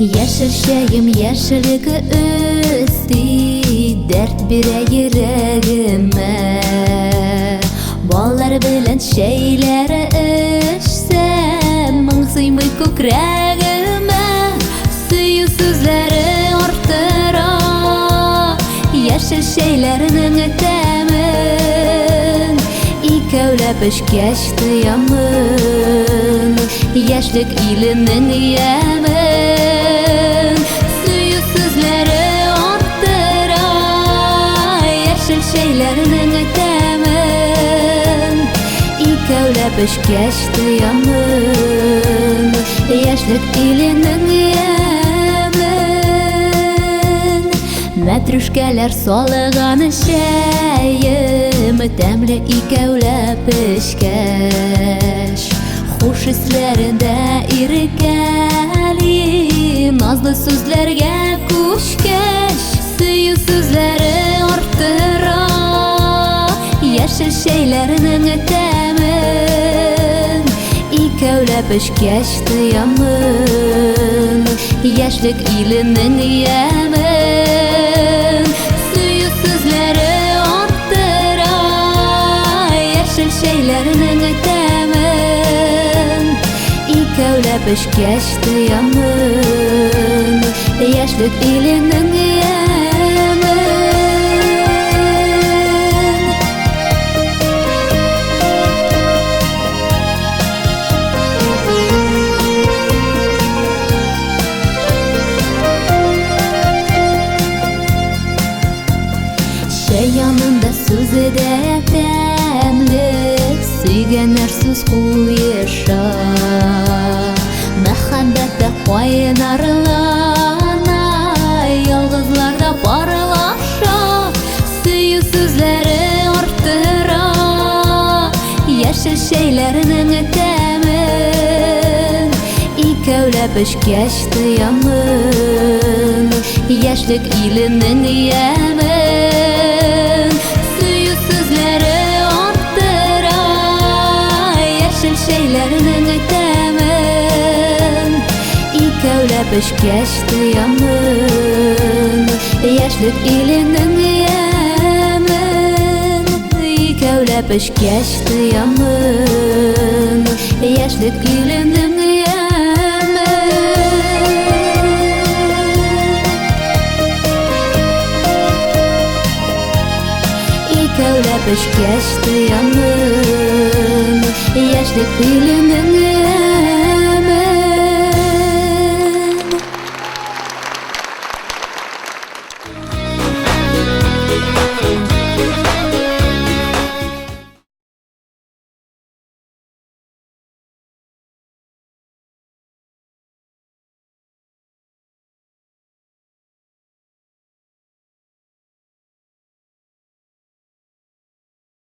Яшел şeyim yaşılıkı üstü dert bire yüreğime Ballar bilen şeylere içsem Mıngsıymy kökrägime Süyü sözleri ortıra Yaşıl şeylerinin temin İkevlep geçti yamın Yaşlık ilinin yemin Süyü sözleri ortıra Yaşıl şeylerinin temin İkevlep geçti yamın Yaşlık ilinin yemin Matruşkalar solğan şeyim Temli ikevlep pişkeş Hoş hislerinde irkeli Nazlı sözlerge kuşkeş Süyü sözleri ortıra Yaşıl şeylerinin temin İkevlep geçti yamın Yaşlık ilinin yemin Süyü sözleri ortıra Yaşıl şeylerinin temin İkevlep geçti yamın Yaşlık ilinin yemin Şey yanında sözü de temlik Süygenler söz kuyuşa Mehabbette koynarlana Yalgızlarda parlaşa Süyü sözleri ortıra Yaşıl şeylerinin temin İkevlep geçti yamın Yaşlık ilinin yemin Süyü sözleri ortıra Yaşıl şeylerinin temin İkevlep geçti yamın Yaşlık ilinin yemin İkevlep geçti yamın Yaşlık ilinin İkevlep geçti yamın Yaşlık ilinin